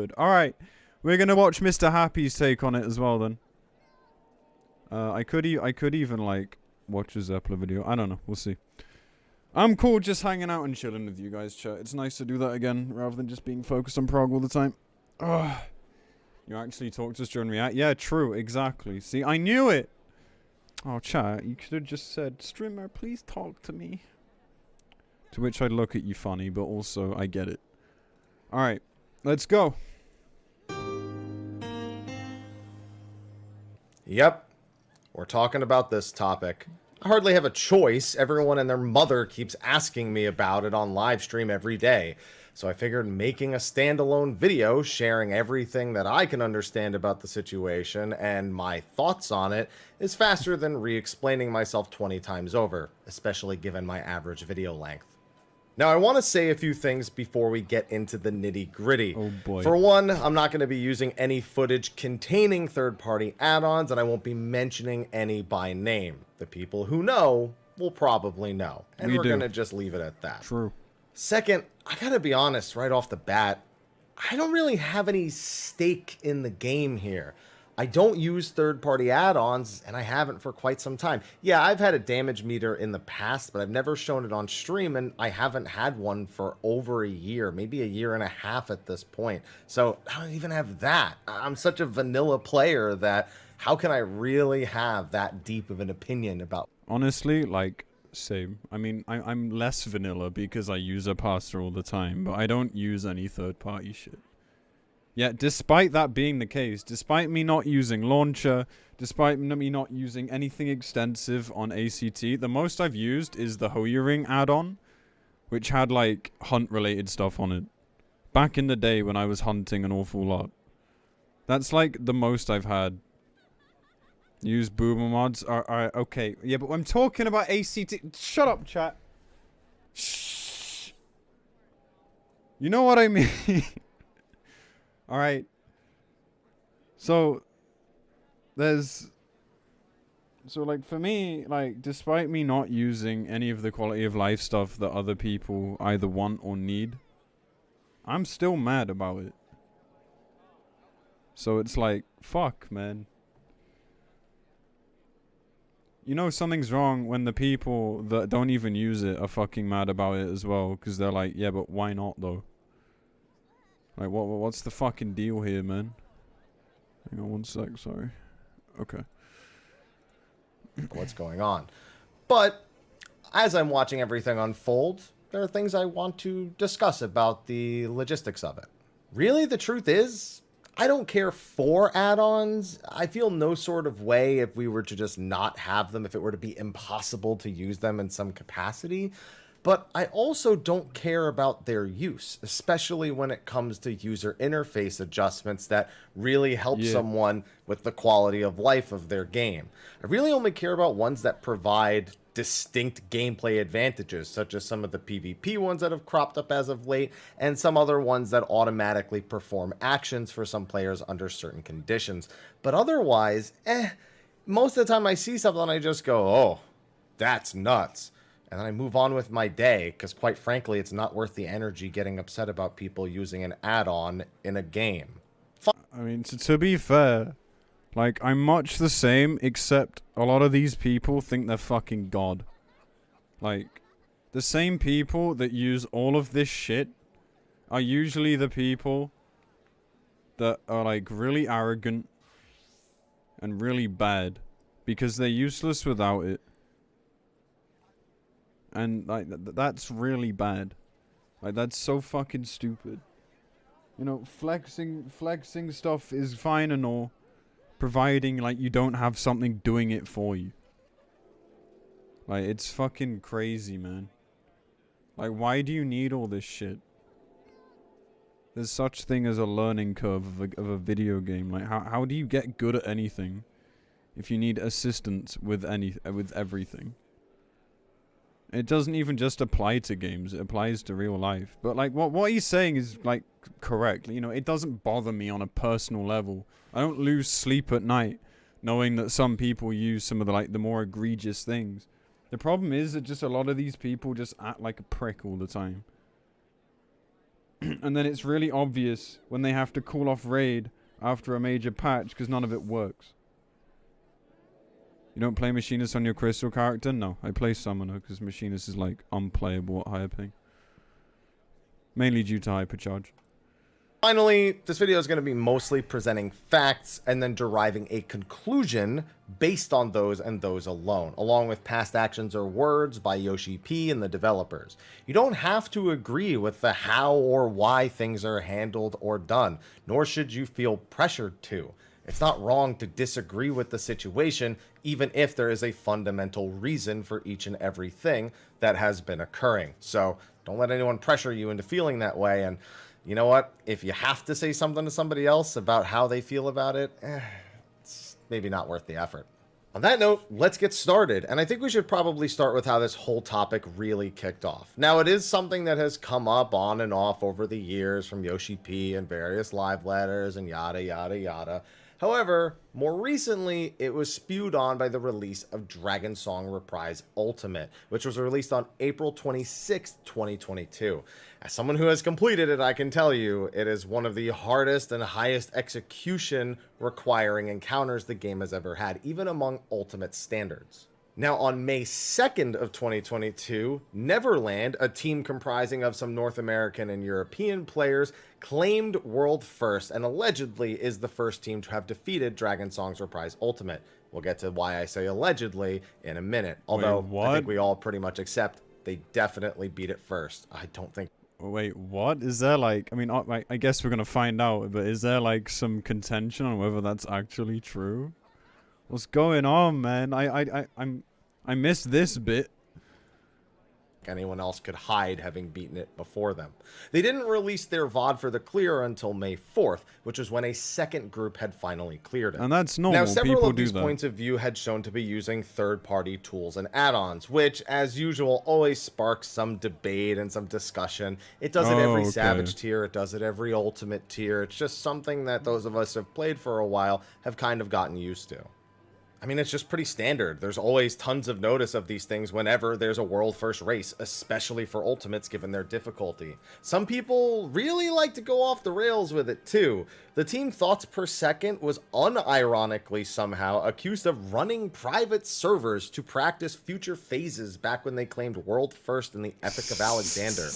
stupid. Alright. We're gonna watch Mr. Happy's take on it as well then. I could even like watch a Zeppler video. I don't know. We'll see. I'm cool just hanging out and chilling with you guys, chat. It's nice to do that again rather than just being focused on Prague all the time. Ugh. You actually talk to us during React? Yeah, true. Exactly. See, I knew it. Oh, chat. You could have just said, streamer, please talk to me. To which I'd look at you funny, but also I get it. Alright. Let's go. Yep. We're talking about this topic. I hardly have a choice. Everyone and their mother keeps asking me about it on live stream every day. So I figured making a standalone video sharing everything that I can understand about the situation and my thoughts on it is faster than re-explaining myself 20 times over, especially given my average video length. Now, I want to say a few things before we get into the nitty-gritty. Oh boy. For one, I'm not going to be using any footage containing third-party add-ons, and I won't be mentioning any by name. The people who know will probably know, and we're going to just leave it at that. True. Second, I gotta be honest right off the bat, I don't really have any stake in the game here. I don't use third-party add-ons, and I haven't for quite some time. Yeah, I've had a damage meter in the past, but I've never shown it on stream, and I haven't had one for over a year, maybe a year and a half at this point. So I don't even have that. I'm such a vanilla player that how can I really have that deep of an opinion about... Honestly, like... Same. I mean, I'm less vanilla because I use a pastor all the time, but I don't use any third-party shit. Yeah, despite that being the case, despite me not using launcher, despite me not using anything extensive on ACT, the most I've used is the Hoyering add-on, which had, like, hunt-related stuff on it. Back in the day when I was hunting an awful lot. That's, like, the most I've had. Use boomer mods. Alright, okay. Yeah, but I'm talking about ACT. Shut up, chat. Shh. You know what I mean? Alright. So, like, for me, like, despite me not using any of the quality of life stuff that other people either want or need, I'm still mad about it. So it's like, fuck, man. You know something's wrong when the people that don't even use it are fucking mad about it as well, because they're like, yeah, but why not though? Like, what's the fucking deal here, man? Hang on one sec, sorry. Okay. What's going on? But as I'm watching everything unfold, there are things I want to discuss about the logistics of it. Really, the truth is, I don't care for add-ons. I feel no sort of way if we were to just not have them, if it were to be impossible to use them in some capacity. But I also don't care about their use, especially when it comes to user interface adjustments that really help someone with the quality of life of their game. I really only care about ones that provide distinct gameplay advantages, such as some of the PvP ones that have cropped up as of late, and some other ones that automatically perform actions for some players under certain conditions. But otherwise, most of the time I see something I just go, oh, that's nuts. And then I move on with my day, because quite frankly, it's not worth the energy getting upset about people using an add-on in a game. I mean, to be fair, like, I'm much the same, except a lot of these people think they're fucking God. Like, the same people that use all of this shit are usually the people that are, like, really arrogant and really bad because they're useless without it. And, like, that's really bad. Like, that's so fucking stupid. You know, flexing stuff is fine and all, providing, like, you don't have something doing it for you. Like, it's fucking crazy, man. Like, why do you need all this shit? There's such thing as a learning curve of a video game. Like, how do you get good at anything if you need assistance with everything? It doesn't even just apply to games, it applies to real life. But, like, what he's saying is, like, correct. You know, it doesn't bother me on a personal level. I don't lose sleep at night knowing that some people use some of the, like, the more egregious things. The problem is that just a lot of these people just act like a prick all the time. and then it's really obvious when they have to call off raid after a major patch because none of it works. You don't play Machinist on your Crystal character? No, I play Summoner because Machinist is like unplayable at higher ping. Mainly due to hypercharge. Finally, this video is going to be mostly presenting facts and then deriving a conclusion based on those and those alone, along with past actions or words by Yoshi P and the developers. You don't have to agree with the how or why things are handled or done, nor should you feel pressured to. It's not wrong to disagree with the situation, even if there is a fundamental reason for each and everything that has been occurring. So don't let anyone pressure you into feeling that way. And you know what? If you have to say something to somebody else about how they feel about it, it's maybe not worth the effort. On that note, let's get started. And I think we should probably start with how this whole topic really kicked off. Now, it is something that has come up on and off over the years from Yoshi P and various live letters and yada, yada, yada. However, more recently, it was spewed on by the release of Dragon Song Reprise Ultimate, which was released on April 26, 2022. As someone who has completed it, I can tell you, it is one of the hardest and highest execution requiring encounters the game has ever had, even among Ultimate standards. Now, on May 2nd of 2022, Neverland, a team comprising of some North American and European players, claimed world first and allegedly is the first team to have defeated Dragon Song's Reprise Ultimate. We'll get to why I say allegedly in a minute, although I think we all pretty much accept they definitely beat it first. I don't think... Wait, what? Is there like... I mean, I guess we're going to find out, but is there like some contention on whether that's actually true? What's going on, man? I missed this bit. Anyone else could hide having beaten it before them. They didn't release their VOD for the clear until May 4th, which was when a second group had finally cleared it. And that's normal. Now, several People of these do that. points of view had shown to be using third-party tools and add-ons, which, as usual, always sparks some debate and some discussion. It does it every Savage tier. It does it every Ultimate tier. It's just something that those of us who have played for a while have kind of gotten used to. I mean, it's just pretty standard. There's always tons of notice of these things whenever there's a world first race, especially for Ultimates given their difficulty. Some people really like to go off the rails with it too. The team Thoughts Per Second was unironically somehow accused of running private servers to practice future phases back when they claimed world first in the Epic of Alexander.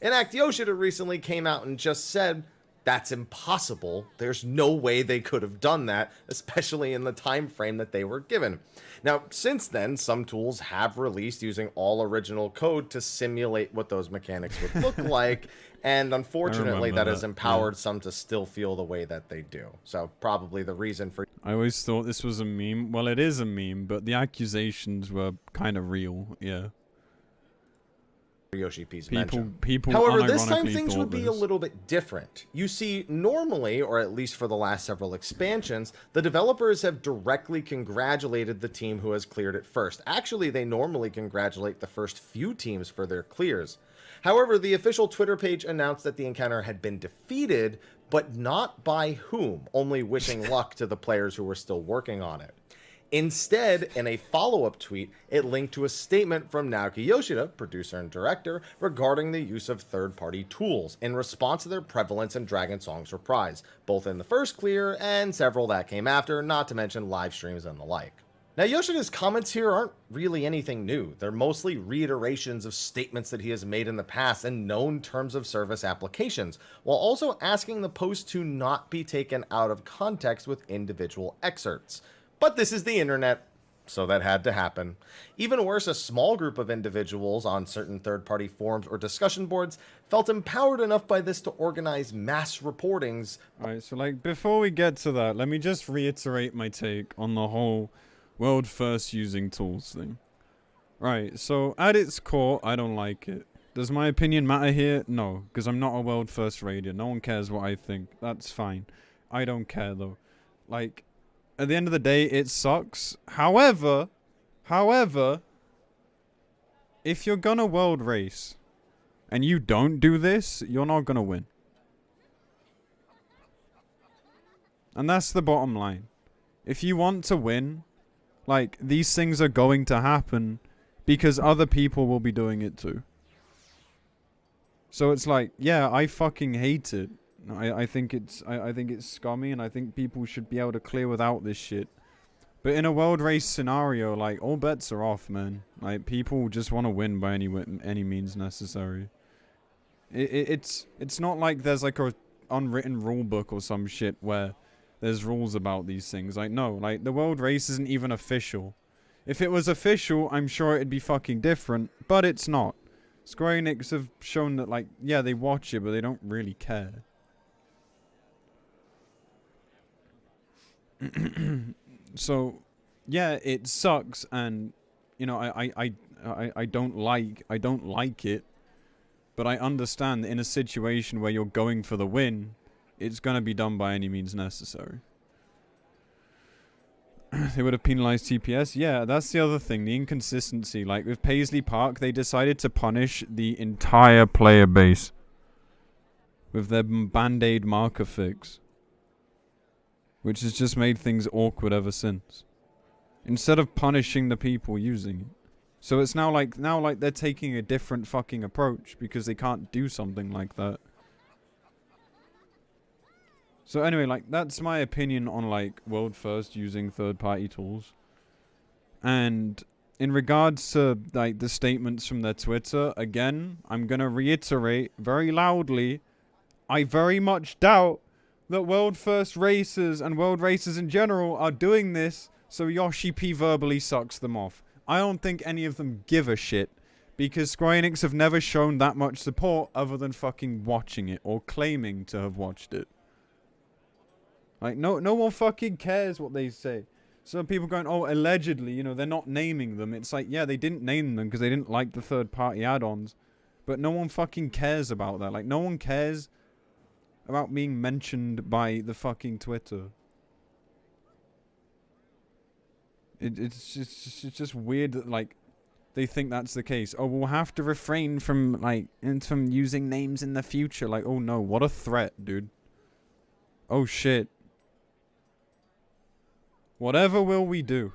Inact Yoshida recently came out and just said, that's impossible. There's no way they could have done that, especially in the time frame that they were given. Now, since then, some tools have released using all original code to simulate what those mechanics would look like, and unfortunately that has empowered some to still feel the way that they do. So probably the reason for... I always thought this was a meme. Well, it is a meme, but the accusations were kind of real, yeah. Yoshi P's mention. However, this time things would be a little bit different. You see, normally, or at least for the last several expansions, the developers have directly congratulated the team who has cleared it first. Actually, they normally congratulate the first few teams for their clears. However, the official Twitter page announced that the encounter had been defeated, but not by whom, only wishing luck to the players who were still working on it. Instead, in a follow-up tweet, it linked to a statement from Naoki Yoshida, producer and director, regarding the use of third-party tools in response to their prevalence in Dragon Song's Reprise, both in the first clear and several that came after, not to mention live streams and the like. Now, Yoshida's comments here aren't really anything new. They're mostly reiterations of statements that he has made in the past and known terms of service applications, while also asking the post to not be taken out of context with individual excerpts. But this is the internet, so that had to happen. Even worse, a small group of individuals on certain third-party forums or discussion boards felt empowered enough by this to organize mass reportings. Alright, so like, before we get to that, let me just reiterate my take on the whole world first using tools thing. Right, so at its core, I don't like it. Does my opinion matter here? No, because I'm not a world first raider. No one cares what I think. That's fine. I don't care though. Like... At the end of the day, it sucks. However, if you're gonna world race and you don't do this, you're not gonna win. And that's the bottom line. If you want to win, like, these things are going to happen because other people will be doing it too. So it's like, yeah, I fucking hate it. I think it's scummy, and I think people should be able to clear without this shit. But in a world race scenario, like, all bets are off, man. Like, people just want to win by any means necessary. It's not like there's like a unwritten rule book or some shit where there's rules about these things. Like, no, like, the world race isn't even official. If it was official, I'm sure it'd be fucking different, but it's not. Square Enix have shown that, like, yeah, they watch it, but they don't really care. So, yeah, it sucks, and, you know, I don't like it, but I understand that in a situation where you're going for the win, it's gonna be done by any means necessary. They would have penalized TPS. Yeah, that's the other thing, the inconsistency. Like, with Paisley Park, they decided to punish the entire player base with their Band-Aid marker fix, which has just made things awkward ever since, instead of punishing the people using it. So it's now like they're taking a different fucking approach because they can't do something like that. So anyway, like, that's my opinion on, like, World First using third-party tools. And in regards to, like, the statements from their Twitter, again, I'm gonna reiterate very loudly, I very much doubt that World First racers and world racers in general are doing this so Yoshi P verbally sucks them off. I don't think any of them give a shit, because Square Enix have never shown that much support other than fucking watching it or claiming to have watched it. Like, no one fucking cares what they say. Some people going, oh, allegedly, you know, they're not naming them. It's like, yeah, they didn't name them because they didn't like the third-party add-ons. But no one fucking cares about that. Like, no one cares about being mentioned by the fucking Twitter. It's just weird that, like, they think that's the case. Oh, we'll have to refrain from, like, from using names in the future. Like, oh no, what a threat, dude. Oh shit. Whatever will we do?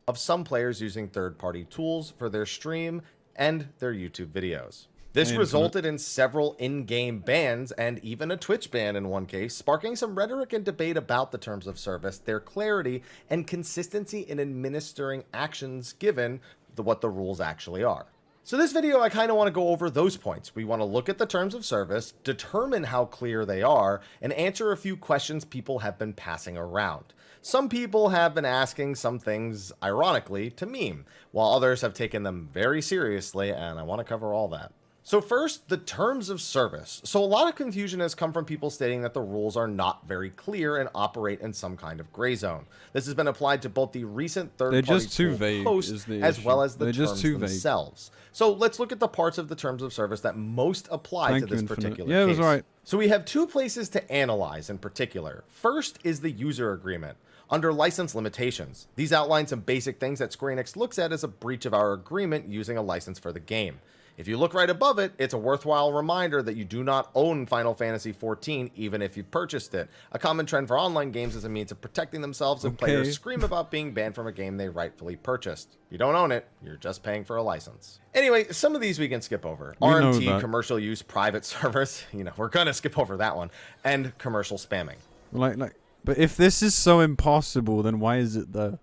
Of some players using third-party tools for their stream and their YouTube videos. This resulted in several in-game bans and even a Twitch ban in one case, sparking some rhetoric and debate about the terms of service, their clarity, and consistency in administering actions given what the rules actually are. So this video, I kind of want to go over those points. We want to look at the terms of service, determine how clear they are, and answer a few questions people have been passing around. Some people have been asking some things, ironically, to meme, while others have taken them very seriously, and I want to cover all that. So first, the terms of service. So a lot of confusion has come from people stating that the rules are not very clear and operate in some kind of gray zone. This has been applied to both the recent third-party tool posts as well as the terms themselves. So let's look at the parts of the terms of service that most apply to this particular case. Yeah, that's right. So we have two places to analyze in particular. First is the user agreement. Under license limitations, these outline some basic things that Square Enix looks at as a breach of our agreement using a license for the game. If you look right above it, it's a worthwhile reminder that you do not own Final Fantasy XIV even if you purchased it. A common trend for online games is a means of protecting themselves if players scream about being banned from a game they rightfully purchased. You don't own it, you're just paying for a license. Anyway, some of these we can skip over. RMT, commercial use, private servers, you know, we're gonna skip over that one, and commercial spamming. But if this is so impossible, then why is it there?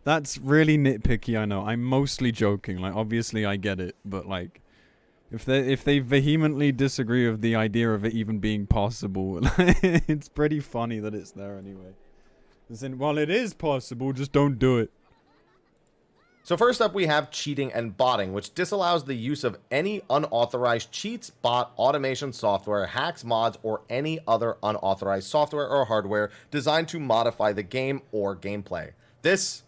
That's really nitpicky, I know. I'm mostly joking. Like, obviously I get it, but like, if they vehemently disagree with the idea of it even being possible, it's pretty funny that it's there anyway. As in, well, it is possible, just don't do it. So first up, we have cheating and botting, which disallows the use of any unauthorized cheats, bot, automation software, hacks, mods, or any other unauthorized software or hardware designed to modify the game or gameplay. This,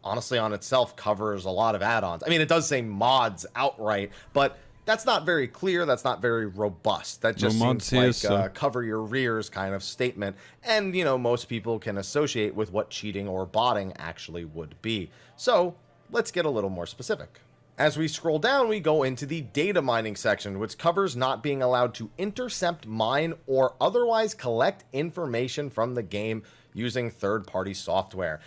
honestly, on itself covers a lot of add-ons. I mean, it does say mods outright, but that's not very clear. That's not very robust. That just seems like a cover your rears kind of statement. And, you know, most people can associate with what cheating or botting actually would be. So let's get a little more specific. As we scroll down, we go into the data mining section, which covers not being allowed to intercept, mine, or otherwise collect information from the game using third-party software.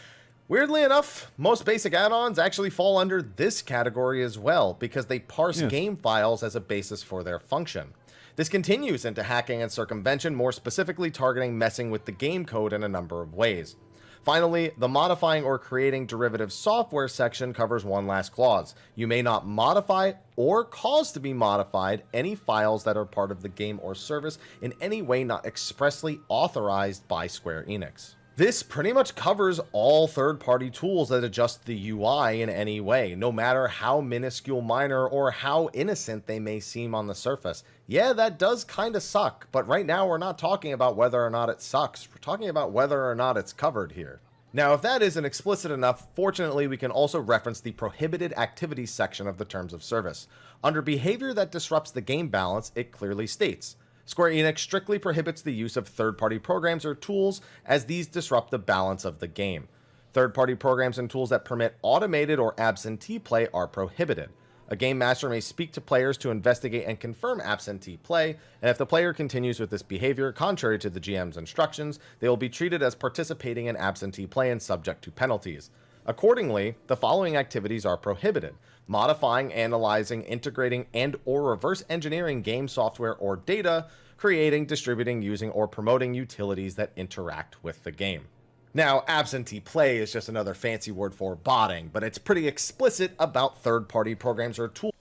Weirdly enough, most basic add-ons actually fall under this category as well, because they parse game files as a basis for their function. This continues into hacking and circumvention, more specifically targeting messing with the game code in a number of ways. Finally, the modifying or creating derivative software section covers one last clause. You may not modify or cause to be modified any files that are part of the game or service in any way not expressly authorized by Square Enix. This pretty much covers all third-party tools that adjust the UI in any way, no matter how minuscule, minor, or how innocent they may seem on the surface. Yeah, that does kind of suck, but right now we're not talking about whether or not it sucks. We're talking about whether or not it's covered here. Now, if that isn't explicit enough, fortunately we can also reference the prohibited activities section of the terms of service. Under behavior that disrupts the game balance, it clearly states, Square Enix strictly prohibits the use of third-party programs or tools as these disrupt the balance of the game. Third-party programs and tools that permit automated or absentee play are prohibited. A game master may speak to players to investigate and confirm absentee play, and if the player continues with this behavior contrary to the GM's instructions, they will be treated as participating in absentee play and subject to penalties. Accordingly, the following activities are prohibited: modifying, analyzing, integrating, and or reverse engineering game software or data, creating, distributing, using, or promoting utilities that interact with the game. Now, absentee play is just another fancy word for botting, but it's pretty explicit about third-party programs or tools.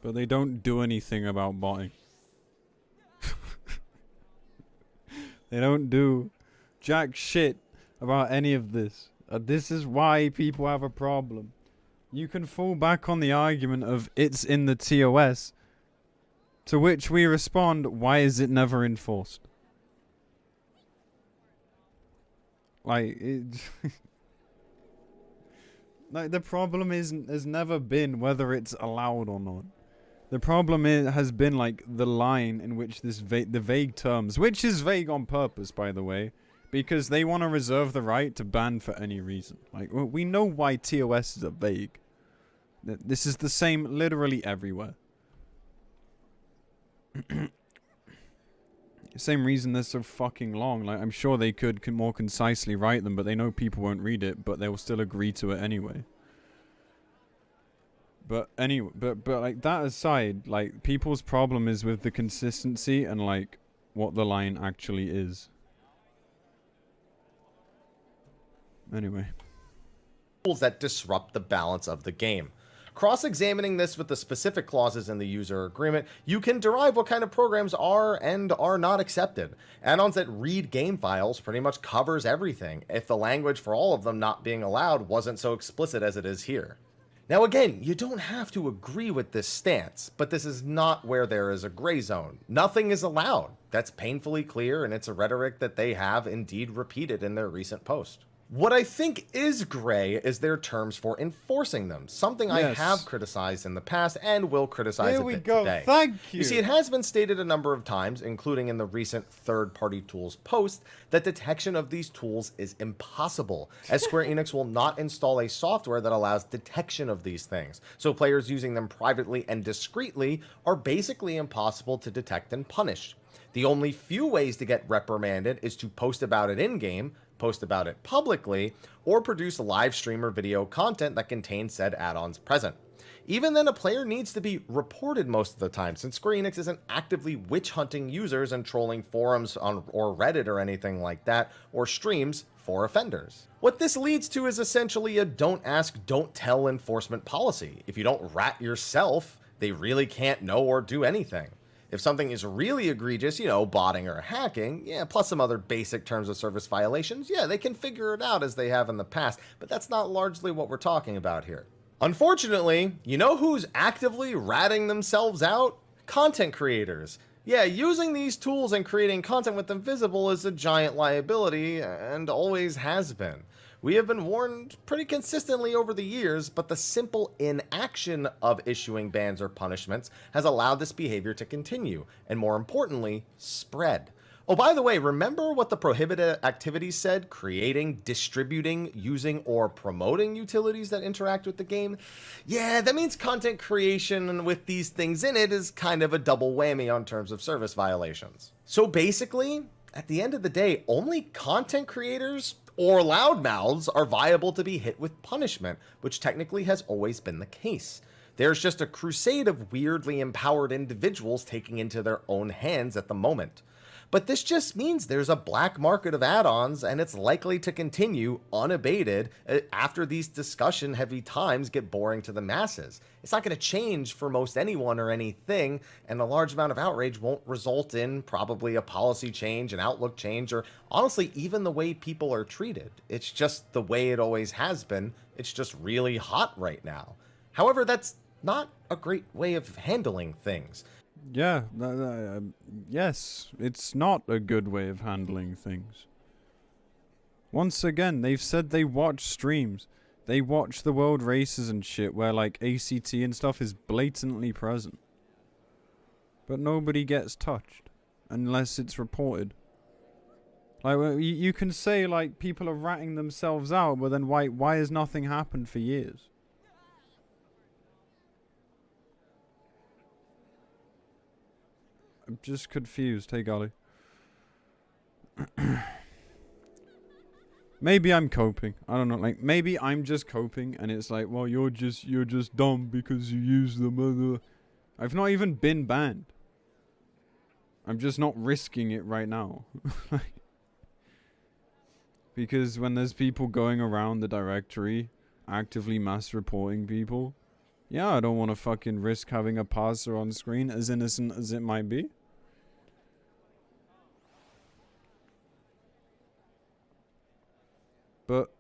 But they don't do anything about botting. They don't do jack shit about any of this. This is why people have a problem. You can fall back on the argument of it's in the TOS, to which we respond, why is it never enforced? Like, like the problem has never been whether it's allowed or not. The problem has been like the line in which the vague terms, which is vague on purpose, by the way, because they want to reserve the right to ban for any reason. Like, we know why TOSs are vague. This is the same literally everywhere. Same reason they're so fucking long. Like, I'm sure they could more concisely write them, but they know people won't read it, but they will still agree to it anyway. But anyway, but like that aside, like people's problem is with the consistency and like what the line actually is. Anyway. Tools that disrupt the balance of the game. Cross-examining this with the specific clauses in the user agreement, you can derive what kind of programs are and are not accepted. Add-ons that read game files pretty much covers everything, if the language for all of them not being allowed wasn't so explicit as it is here. Now again, you don't have to agree with this stance, but this is not where there is a gray zone. Nothing is allowed. That's painfully clear, and it's a rhetoric that they have indeed repeated in their recent post. What I think is gray is their terms for enforcing them, something I have criticized in the past and will criticize a bit today. Thank you. You see, it has been stated a number of times, including in the recent third-party tools post, that detection of these tools is impossible, as Square Enix will not install a software that allows detection of these things, so players using them privately and discreetly are basically impossible to detect and punish. The only few ways to get reprimanded is to post about it in-game, post about it publicly, or produce live stream or video content that contains said add-ons present. Even then, a player needs to be reported most of the time, since Square Enix isn't actively witch-hunting users and trolling forums or Reddit or anything like that, or streams for offenders. What this leads to is essentially a don't ask, don't tell enforcement policy. If you don't rat yourself, they really can't know or do anything. If something is really egregious, you know, botting or hacking, yeah, plus some other basic terms of service violations, yeah, they can figure it out as they have in the past, but that's not largely what we're talking about here. Unfortunately, you know who's actively ratting themselves out? Content creators. Yeah, using these tools and creating content with them visible is a giant liability, and always has been. We have been warned pretty consistently over the years, but the simple inaction of issuing bans or punishments has allowed this behavior to continue, and more importantly, spread. Oh, by the way, remember what the prohibited activities said? Creating, distributing, using, or promoting utilities that interact with the game? Yeah, that means content creation with these things in it is kind of a double whammy on terms of service violations. So basically, at the end of the day, only content creators Or loudmouths are viable to be hit with punishment, which technically has always been the case. There's just a crusade of weirdly empowered individuals taking into their own hands at the moment. But this just means there's a black market of add-ons, and it's likely to continue unabated after these discussion-heavy times get boring to the masses. It's not going to change for most anyone or anything, and a large amount of outrage won't result in probably a policy change, an outlook change, or honestly, even the way people are treated. It's just the way it always has been. It's just really hot right now. However, that's not a great way of handling things. Yeah, yes, it's not a good way of handling things. Once again, they've said they watch streams. They watch the world races and shit where, like, ACT and stuff is blatantly present. But nobody gets touched unless it's reported. Like, you can say, like, people are ratting themselves out, but then why has nothing happened for years? I'm just confused. Hey, golly. Maybe I'm coping. I don't know. Like, maybe I'm just coping, and it's like, well, you're just dumb because you use them. I've not even been banned. I'm just not risking it right now. Because when there's people going around the directory, actively mass reporting people, yeah, I don't want to fucking risk having a parser on screen, as innocent as it might be. But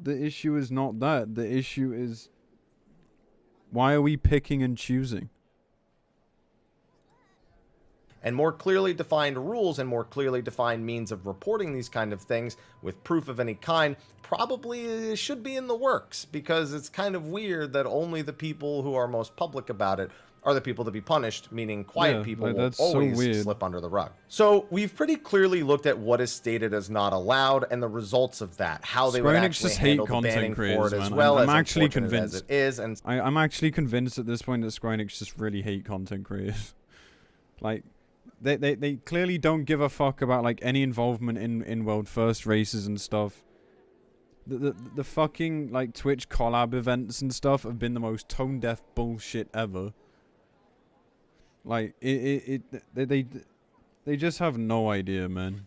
the issue is not that. The issue is, why are we picking and choosing? And more clearly defined rules and more clearly defined means of reporting these kind of things with proof of any kind probably should be in the works, because it's kind of weird that only the people who are most public about it are the people to be punished, meaning quiet people will always slip under the rug. So we've pretty clearly looked at what is stated as not allowed and the results of that, how they would actually handle the banning for it, as well as actually convinced as it is. And I'm actually convinced at this point that Square Enix just really hate content creators. Like, they clearly don't give a fuck about, like, any involvement in world first races and stuff. The fucking, like, Twitch collab events and stuff have been the most tone deaf bullshit ever. Like, they just have no idea, man.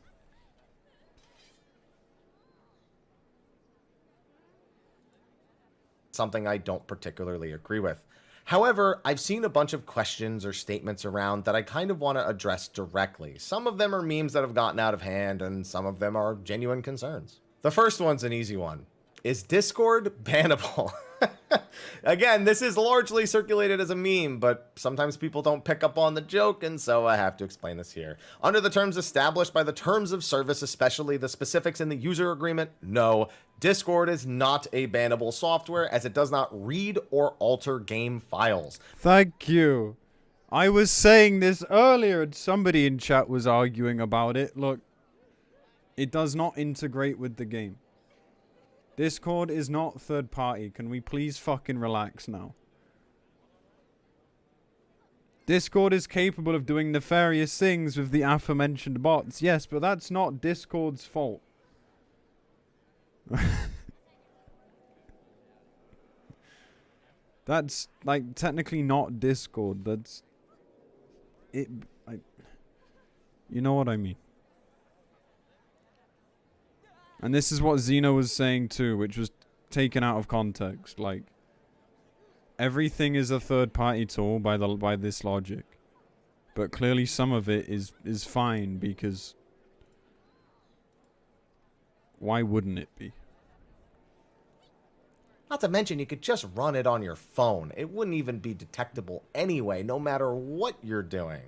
something I don't particularly agree with. However, I've seen a bunch of questions or statements around that I kind of want to address directly. Some of them are memes that have gotten out of hand, and some of them are genuine concerns. The first one's an easy one. Is Discord bannable? Again, this is largely circulated as a meme, but sometimes people don't pick up on the joke, and so I have to explain this here. Under the terms established by the terms of service, especially the specifics in the user agreement, no, Discord is not a bannable software, as it does not read or alter game files. Thank you. I was saying this earlier, and somebody in chat was arguing about it. Look, it does not integrate with the game. Discord is not third party. Can we please fucking relax now? Discord is capable of doing nefarious things with the aforementioned bots. Yes, but that's not Discord's fault. That's, like, technically not Discord. That's... it... you know what I mean. And this is what Xeno was saying too, which was taken out of context. Like, everything is a third-party tool by this logic, but clearly some of it is fine, because why wouldn't it be? Not to mention, you could just run it on your phone. It wouldn't even be detectable anyway, no matter what you're doing.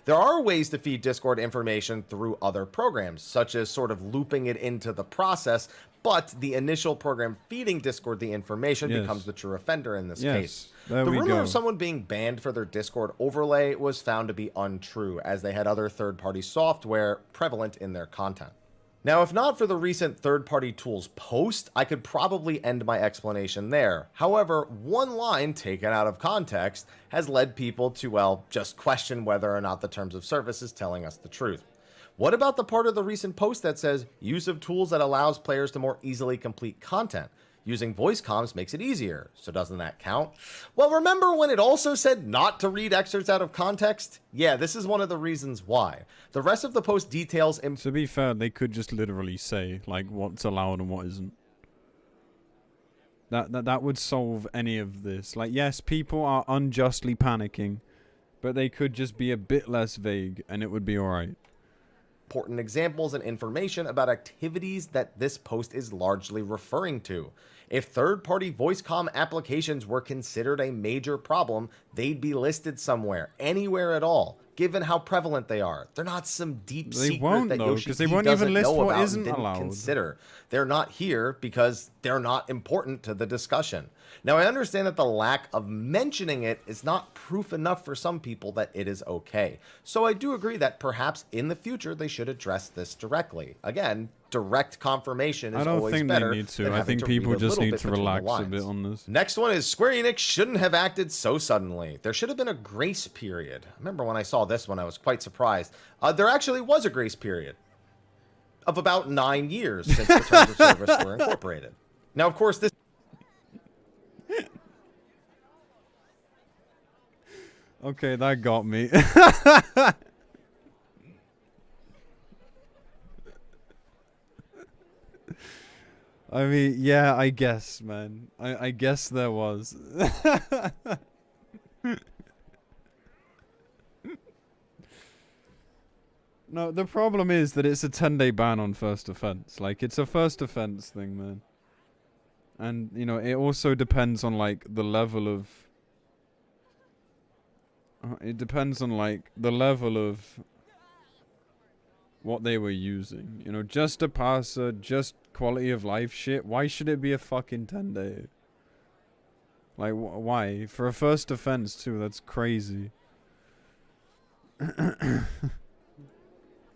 There are ways to feed Discord information through other programs, such as sort of looping it into the process, but the initial program feeding Discord the information becomes the true offender in this case. The rumor of someone being banned for their Discord overlay was found to be untrue, as they had other third-party software prevalent in their content. Now, if not for the recent third-party tools post, I could probably end my explanation there. However, one line taken out of context has led people to, well, just question whether or not the terms of service is telling us the truth. What about the part of the recent post that says use of tools that allows players to more easily complete content? Using voice comms makes it easier, so doesn't that count? Well, remember when it also said not to read excerpts out of context? Yeah, this is one of the reasons why. The rest of the post details... To be fair, they could just literally say, like, what's allowed and what isn't. That would solve any of this. Like, yes, people are unjustly panicking, but they could just be a bit less vague, and it would be alright. Important examples and information about activities that this post is largely referring to. If third-party voice comm applications were considered a major problem, they'd be listed somewhere, anywhere at all, given how prevalent they are. They're not some deep secret that Yoshi they won't even list what isn't allowed. Consider. They're not here because they're not important to the discussion. Now, I understand that the lack of mentioning it is not proof enough for some people that it is okay. So I do agree that perhaps in the future they should address this directly. Again, direct confirmation is always better. I don't think they need to. I think people just need to relax a bit on this. Next one is Square Enix shouldn't have acted so suddenly. There should have been a grace period. I remember when I saw this one, I was quite surprised. There actually was a grace period of about 9 years since the terms of service were incorporated. Now, of course, this... Okay, that got me. I mean, yeah, I guess, man. I guess there was. No, the problem is that it's a 10-day ban on first offense. Like, it's a first offense thing, man. And, you know, it also depends on, like, the level of... it depends on, like, the level of what they were using. You know, just a passer, just quality of life shit. Why should it be a fucking 10-day? Like, why? For a first offense, too. That's crazy.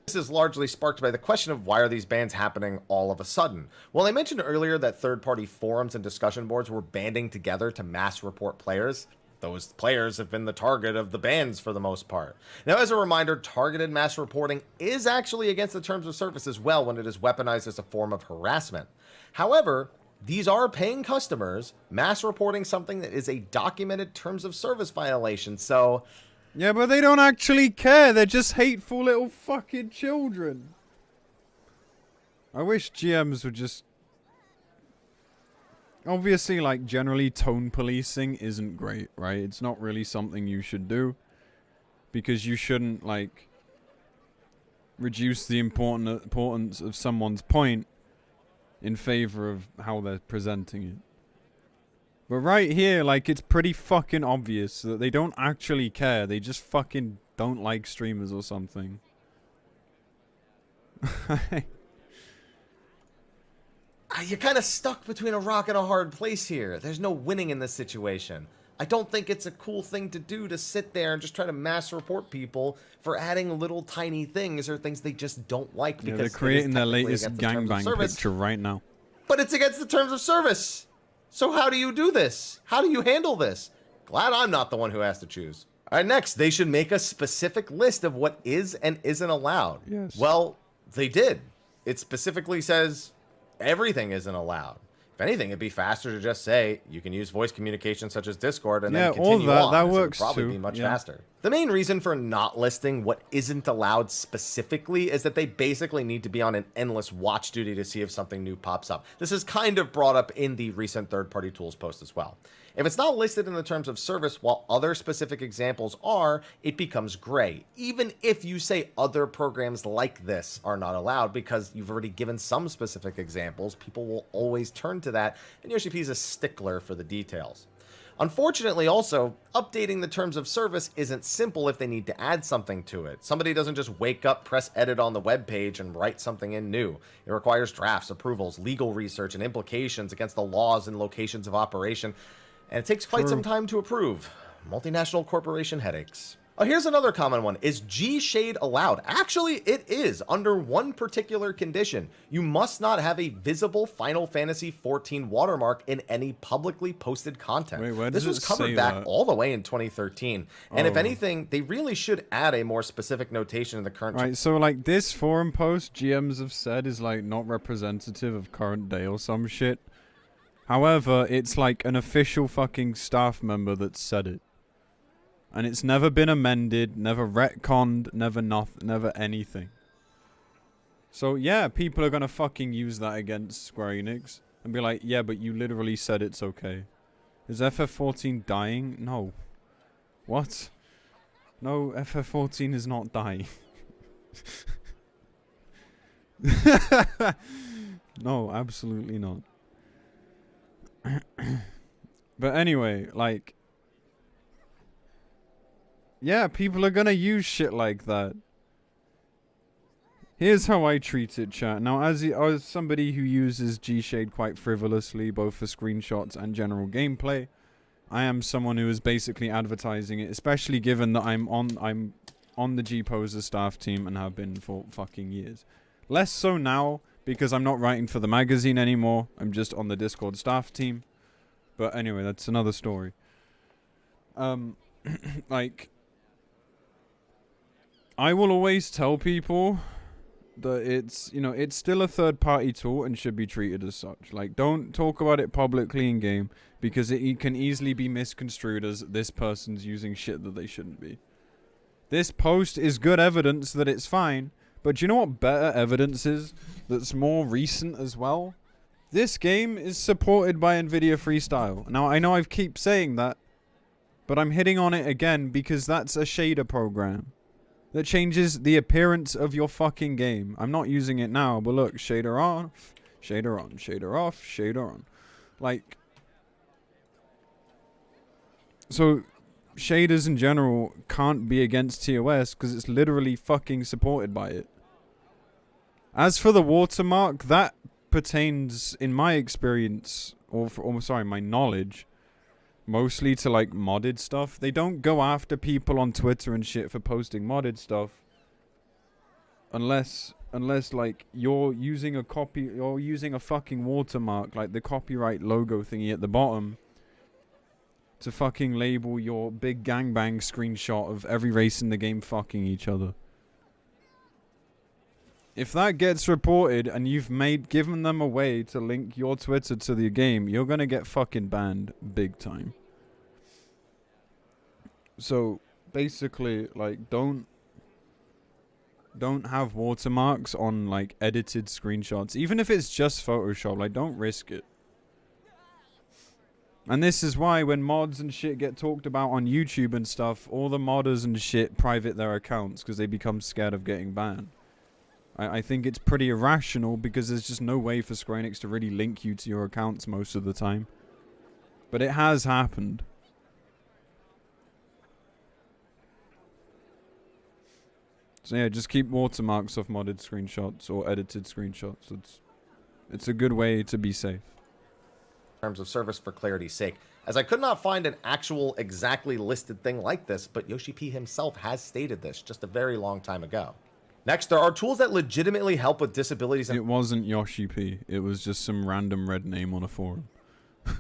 This is largely sparked by the question of why are these bans happening all of a sudden? Well, I mentioned earlier that third-party forums and discussion boards were banding together to mass report players. Those players have been the target of the bans for the most part. Now, as a reminder, targeted mass reporting is actually against the terms of service as well when it is weaponized as a form of harassment. However, these are paying customers mass reporting something that is a documented terms of service violation, so... Yeah, but they don't actually care. They're just hateful little fucking children. I wish GMs would just... Obviously, like, generally tone policing isn't great, right? It's not really something you should do. Because you shouldn't, like, reduce the importance of someone's point in favor of how they're presenting it. But right here, like, it's pretty fucking obvious that they don't actually care. They just fucking don't like streamers or something. You're kind of stuck between a rock and a hard place here. There's no winning in this situation. I don't think it's a cool thing to do to sit there and just try to mass report people for adding little tiny things or things they just don't like. Yeah, they're creating their latest gangbang picture right now. But it's against the terms of service. So how do you do this? How do you handle this? Glad I'm not the one who has to choose. All right, next, they should make a specific list of what is and isn't allowed. Yes. Well, they did. It specifically says everything isn't allowed. If anything, it'd be faster to just say you can use voice communication such as Discord and then continue on. That works too. It would probably be much faster. The main reason for not listing what isn't allowed specifically is that they basically need to be on an endless watch duty to see if something new pops up. This is kind of brought up in the recent third-party tools post as well. If it's not listed in the terms of service while other specific examples are, it becomes gray. Even if you say other programs like this are not allowed because you've already given some specific examples, people will always turn to that, and Yoshi P is a stickler for the details. Unfortunately, also, updating the terms of service isn't simple if they need to add something to it. Somebody doesn't just wake up, press edit on the web page, and write something in new. It requires drafts, approvals, legal research, and implications against the laws and locations of operation. And it takes quite some time to approve. Multinational corporation headaches. Oh, here's another common one. Is G-shade allowed? Actually, it is, under one particular condition. You must not have a visible Final Fantasy XIV watermark in any publicly posted content. Wait, where this does was it covered say back that? all the way in 2013. And if Oh. anything, they really should add a more specific notation in the current... Right, so like this forum post GMs have said is like not representative of current day or some shit. However, it's like an official fucking staff member that said it. And it's never been amended, never retconned, never anything. So yeah, people are gonna fucking use that against Square Enix and be like, yeah, but you literally said it's okay. Is FF14 dying? No. What? No, FF14 is not dying. No, absolutely not. But anyway, like, yeah, people are gonna use shit like that. Here's how I treat it, chat. Now, as somebody who uses G-Shade quite frivolously, both for screenshots and general gameplay, I am someone who is basically advertising it, especially given that I'm on the G-Poser staff team and have been for fucking years. Less so now, because I'm not writing for the magazine anymore. I'm just on the Discord staff team. But anyway, that's another story. Like, I will always tell people that it's, you know, it's still a third-party tool and should be treated as such. Like, don't talk about it publicly in game, because it can easily be misconstrued as this person's using shit that they shouldn't be. This post is good evidence that it's fine, but do you know what better evidence is that's more recent as well? This game is supported by NVIDIA Freestyle. Now, I know I keep saying that, but I'm hitting on it again because that's a shader program that changes the appearance of your fucking game. I'm not using it now, but look, shader off, shader on, shader off, shader on. Like, so shaders in general can't be against TOS because it's literally fucking supported by it. As for the watermark, that pertains, in my experience, or sorry, my knowledge, mostly to like modded stuff. They don't go after people on Twitter and shit for posting modded stuff unless like you're using a fucking watermark, like the copyright logo thingy at the bottom, to fucking label your big gangbang screenshot of every race in the game fucking each other. If that gets reported and you've given them a way to link your Twitter to the game, you're gonna get fucking banned big time. So basically, like, don't have watermarks on like edited screenshots, even if it's just Photoshop. Like, don't risk it. And this is why when mods and shit get talked about on YouTube and stuff, all the modders and shit private their accounts because they become scared of getting banned. I think it's pretty irrational because there's just no way for Square Enix to really link you to your accounts most of the time. But it has happened. So yeah, just keep watermarks off modded screenshots or edited screenshots. It's a good way to be safe. In terms of service for clarity's sake, as I could not find an actual exactly listed thing like this, but Yoshi P himself has stated this just a very long time ago. Next, there are tools that legitimately help with disabilities and it wasn't Yoshi P. It was just some random red name on a forum.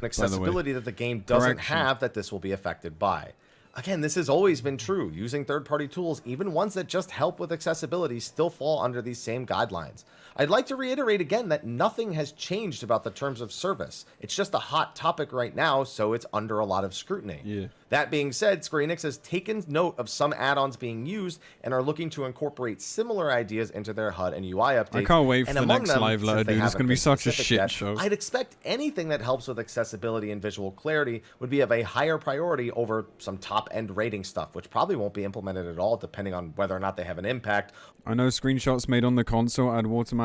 accessibility that the game doesn't have that this will be affected by. Again, this has always been true. Using third-party tools, even ones that just help with accessibility, still fall under these same guidelines. I'd like to reiterate again that nothing has changed about the terms of service. It's just a hot topic right now, so it's under a lot of scrutiny. Yeah. That being said, Square Enix has taken note of some add-ons being used and are looking to incorporate similar ideas into their HUD and UI updates. I can't wait for and the among next them, live letter, since they dude. It's haven't going to be been such a specific shit yet, show. I'd expect anything that helps with accessibility and visual clarity would be of a higher priority over some top-end rating stuff, which probably won't be implemented at all, depending on whether or not they have an impact. I know screenshots made on the console add water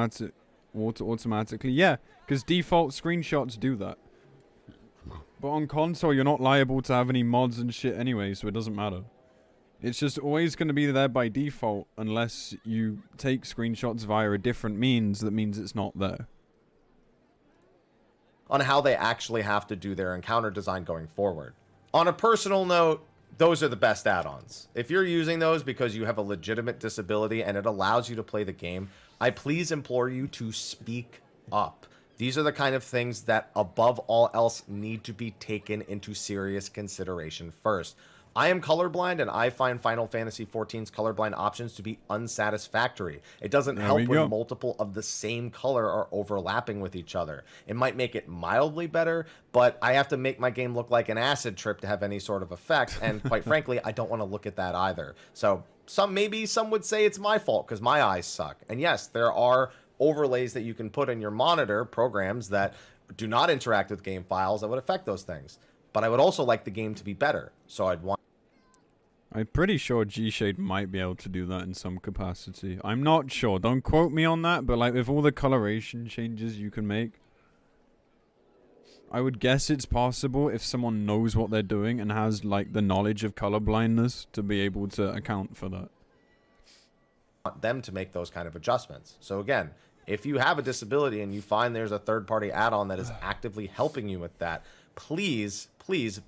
automatically. Yeah, because default screenshots do that. But on console, you're not liable to have any mods and shit anyway, so it doesn't matter. It's just always going to be there by default unless you take screenshots via a different means that means it's not there. On how they actually have to do their encounter design going forward. On a personal note, those are the best add-ons. If you're using those because you have a legitimate disability and it allows you to play the game, I please implore you to speak up. These are the kind of things that, above all else, need to be taken into serious consideration first. I am colorblind, and I find Final Fantasy XIV's colorblind options to be unsatisfactory. It doesn't help when multiple of the same color are overlapping with each other. It might make it mildly better, but I have to make my game look like an acid trip to have any sort of effect, and quite frankly, I don't want to look at that either. So maybe some would say it's my fault because my eyes suck. And yes, there are overlays that you can put in your monitor, programs that do not interact with game files that would affect those things. But I would also like the game to be better, so I'd want... I'm pretty sure G-Shade might be able to do that in some capacity. I'm not sure. Don't quote me on that, but like with all the coloration changes you can make, I would guess it's possible if someone knows what they're doing and has like the knowledge of color blindness to be able to account for that. Want them to make those kind of adjustments. So again, if you have a disability and you find there's a third-party add-on that is actively helping you with that, please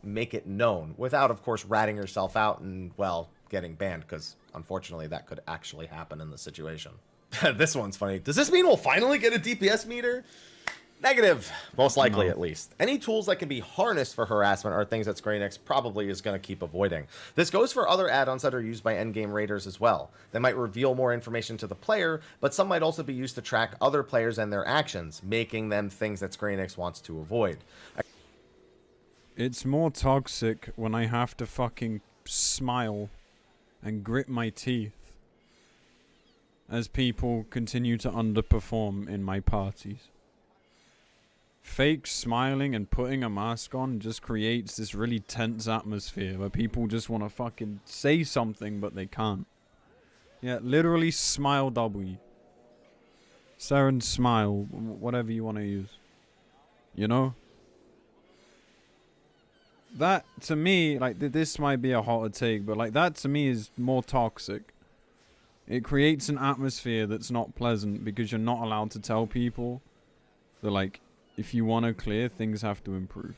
make it known without, of course, ratting yourself out and, well, getting banned, because unfortunately that could actually happen in the situation. This one's funny. Does this mean we'll finally get a DPS meter? Negative, most likely, at least. Any tools that can be harnessed for harassment are things that Square Enix probably is going to keep avoiding. This goes for other add-ons that are used by endgame raiders as well. They might reveal more information to the player, but some might also be used to track other players and their actions, making them things that Square Enix wants to avoid. It's more toxic when I have to fucking smile and grit my teeth as people continue to underperform in my parties. Fake smiling and putting a mask on just creates this really tense atmosphere where people just want to fucking say something but they can't. Yeah, literally smile W. Seren smile, whatever you want to use. You know? That, to me, like, this might be a hotter take, but, like, that, to me, is more toxic. It creates an atmosphere that's not pleasant because you're not allowed to tell people that, like, if you want to clear, things have to improve.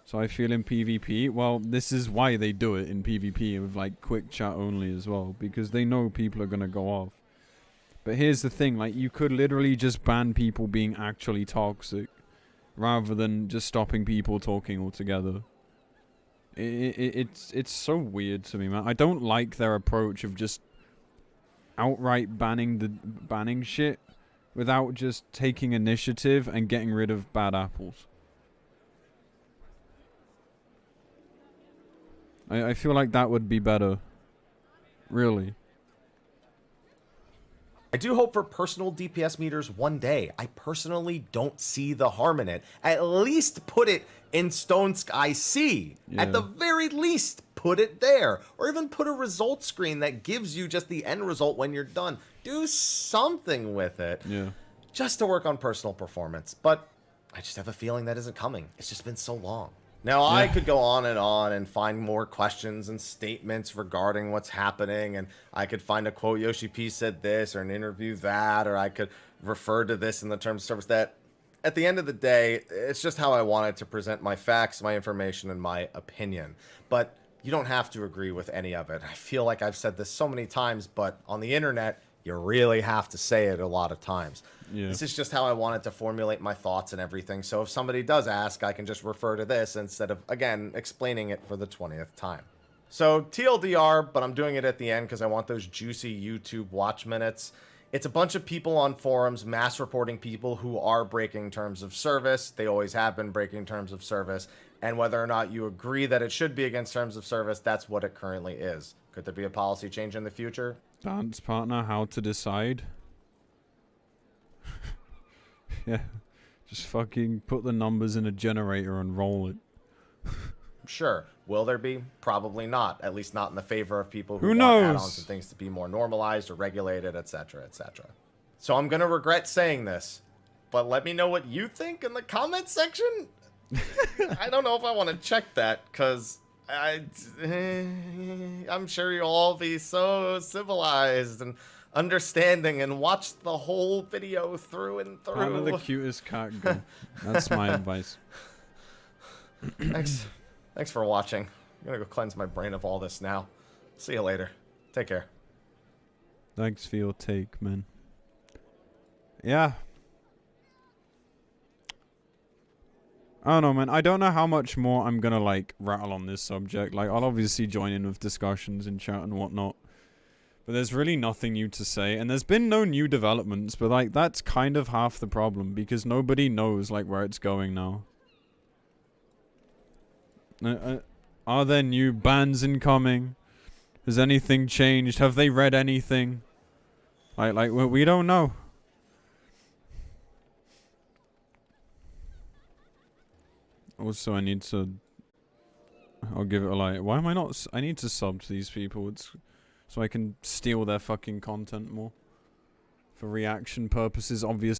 So I feel in PvP, well, this is why they do it in PvP with, like, quick chat only as well, because they know people are going to go off. But here's the thing, like, you could literally just ban people being actually toxic, rather than just stopping people talking altogether. It's so weird to me, man. I don't like their approach of just outright banning shit without just taking initiative and getting rid of bad apples. I feel like that would be better. Really. I do hope for personal DPS meters one day. I personally don't see the harm in it. At least put it in Stone Sky C. Yeah. At the very least, put it there. Or even put a result screen that gives you just the end result when you're done. Do something with it. Yeah. Just to work on personal performance. But I just have a feeling that isn't coming. It's just been so long. Now, I could go on and find more questions and statements regarding what's happening, and I could find a quote, Yoshi P said this, or an interview that, or I could refer to this in the terms of service that. At the end of the day, it's just how I wanted to present my facts, my information, and my opinion. But you don't have to agree with any of it. I feel like I've said this so many times, but on the internet, you really have to say it a lot of times. Yeah. This is just how I wanted to formulate my thoughts and everything. So if somebody does ask, I can just refer to this instead of, again, explaining it for the 20th time. So TLDR, but I'm doing it at the end because I want those juicy YouTube watch minutes. It's a bunch of people on forums mass reporting people who are breaking terms of service. They always have been breaking terms of service. And whether or not you agree that it should be against terms of service, that's what it currently is. Could there be a policy change in the future? Dance partner, how to decide? Yeah, just fucking put the numbers in a generator and roll it. Sure. Will there be? Probably not. At least not in the favor of people who want add-ons and things to be more normalized or regulated, etc., etc. So I'm going to regret saying this, but let me know what you think in the comment section. I don't know if I want to check that, because I'm sure you'll all be so civilized and understanding and watch the whole video through and through. I'm the cutest cat girl. That's my advice. Thanks for watching. gonna go cleanse my brain of all this now. See you later. Take care. Thanks for your take, man. Yeah. I don't know, man. I don't know how much more I'm gonna, like, rattle on this subject. Like, I'll obviously join in with discussions in chat and whatnot. But there's really nothing new to say. And there's been no new developments. But, like, that's kind of half the problem. Because nobody knows, like, where it's going now. Are there new bans incoming? Has anything changed? Have they read anything? Like, we don't know. Also, I need to... I'll give it a like. Why am I not... I need to sub to these people. So I can steal their fucking content more. For reaction purposes, obviously.